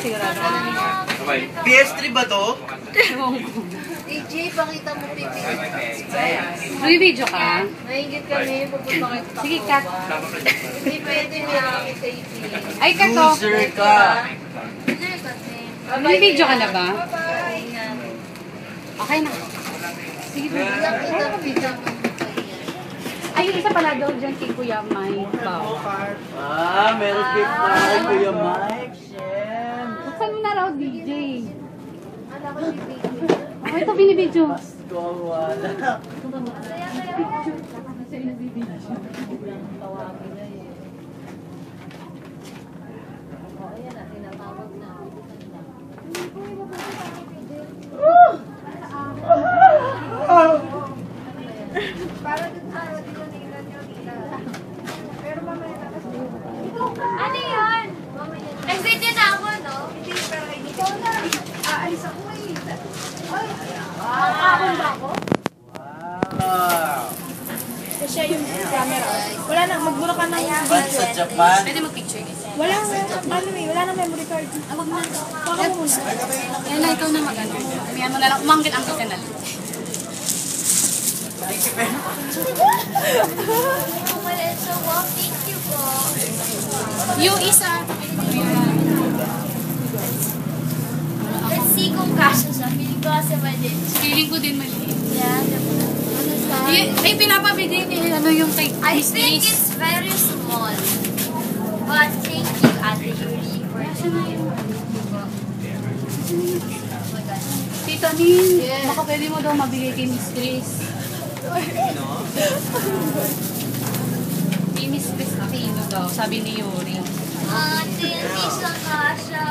Sigurado ka na. PS3 ba to? DJ, pakita mo pipi. Mag-video ka? Naingit kami, pupunta kayo sa Sige, cut. Hindi pwede, meron kami safety. Ay, cut to. Loser ka! Mag-video ka na ba? Ayan. Okay na. Sige ba? Kita. Ay, yung isa pala daw dyan kay Kuya Mike. Meron gift na kay Kuya Mike. Shem! Buksan mo na raw, DJ. Ala ko pipi. Oh, ito binibidyo. Pasko, wala. Tawagin na yun. O, ayan na, tinatawag na. Para dun sa dinonilan nyo nila. Pero mamaya na kasi. Ano yun? Nag-video na ako, no? Hindi, pero ikaw na. Aalis ako eh. Ay, kakakon ba ako? Wow! Kasi yung camera. Wala na, magbura ka ng Ba't sa Japan? Pwede mag-picture kasi. wala na memory card. Wag na. Baka mo muna. Yan na, ikaw na mag-ano. Kamihan mo na lang. Umangkit-angkit ka na lang. So, wow, thank you po. Yung isa. Let's see kung kasha siya. Feeling ko kasi maliit. Feeling ko din maliit. Yeah, diba? Ano sa? Ay, pinapabili eh. Ano yung kay I think it's very small. But thank you, Ate Yuri, for sharing. Tita Nin, baka pwede mo daw mabigay kay Miss Chris. Kay Miss Chris Aquino daw, sabi ni Yuri. Ate, hindi siya kasha.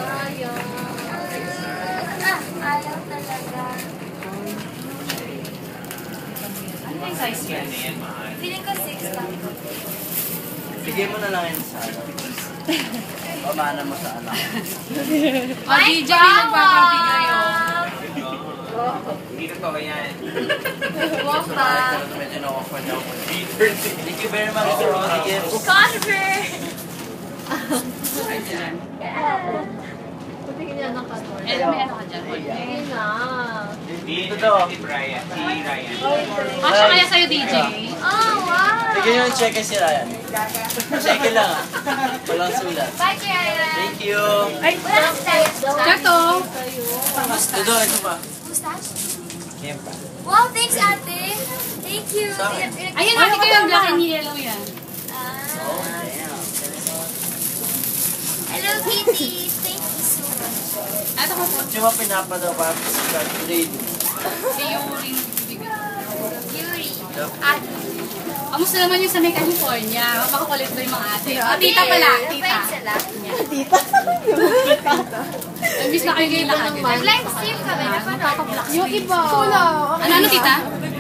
Ayaw. Ayaw talaga. Ano yung size yan? Feeling ko 6 lang. Bigay mo na lang yun sa ano. Pamana mo sa anak. O, DJ, nagpapabigay o. Dito pa ba yan? Wapa. Pero medyo na-offer na ako. Thank you very much for all the gifts. Conver! Putingin niya ng kanor. Eh, may ano ka dyan? Sige na. Dito daw. Si Brian. Si Ryan. Kasya kaya sa'yo, DJ? Oh, wow! Sige nyo yung check si Ryan. Check lang ah. Walang sulat. Bye, Kaya. Thank you. Ay, Walang steps. Kato. Ito, ito pa. Mustache? Siyempre. Wow, thanks, ate. Thank you. Sa akin. Ayun, ate ko yung black and yellow yan. Oh, damn. Hello, Kitty. Thank you so much. Ito ko po. Ba't yung mga pinapadaw para sa card trade? Si Yuri. Yuri. Ate. Kamusta naman yung sa May California? Makakulit ba yung mga ate? O, tita pala. Tita. Tita. Sila. Imbis na kayo ngayon lahat. Nag-live stream kami. Napanood. yung iba. Wala. Ano, tita?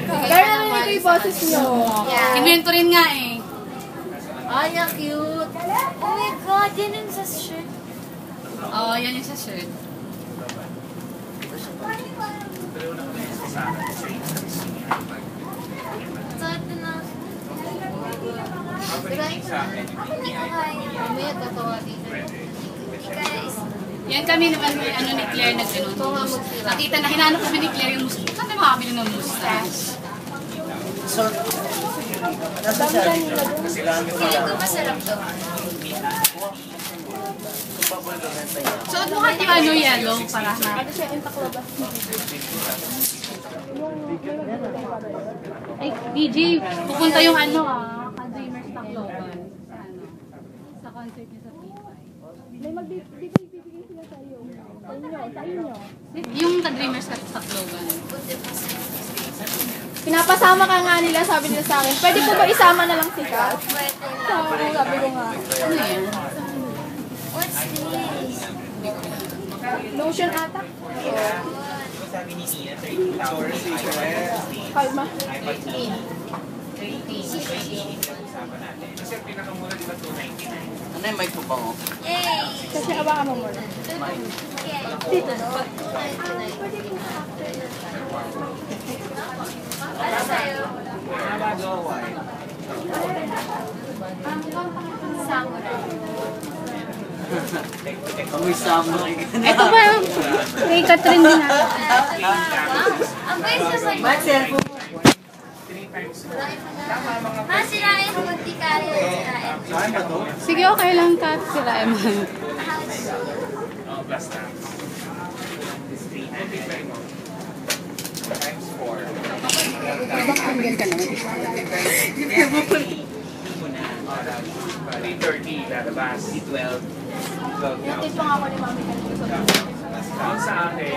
Pero narinig ko yung boses niyo. Yeah. Invento rin nga eh. Ay, ang cute. Oh my God, yan yung sa shirt. Oo, yan yung sa shirt. So, ito na. Sa akin. Hindi ko kaya. Mamaya tatawa dito. Guys. Yan kami naman may ano ni Claire na gano'n. Nakita na hinanap kami ni Claire yung mustache. Saan tayo makabili ng mustache? So, nasa siya? Kasi lang yung Feeling ko masarap to. papagabenta niya. Suot mo ka yung ano yellow para na. Ano siya, intaklaba. Ay, DJ, pupunta yung ano ka-dreamers na global. Sa ano? Sa concert niya sa P5. May magbibigay sila sa iyo. Sa inyo. Yung ka-dreamers sa global. Pinapasama ka nga nila, sabi nila sa akin. Pwede po ba isama na lang si Kat? Pwede lang. Sabi ko nga. Ano yan? What's this? Lotion ata? Sabi ni Nia, 13 hours. Kalma. Usapan natin. Kasi ang pinakamura diba 299? Ano yung mic mo bango? Yay! Kasi awakan mo muna. Mic. Dito na. Ano sa'yo? Samurai. Samurai. Amoy samurai ka na. Ito ba yung kay Catherine din natin? Ang guys naman. Ba't cellphone? 3 times 4. Masirain mo, di kaya sirain. Saan ba to? Sige, okay lang, Kat. Sirain mo. Oh, plus na. This 300 mo. Times 4. Hanggang ka naman. 330 lalabas. 12. 12 Yung tip pa nga ako ni Mami kanina. Sa akin,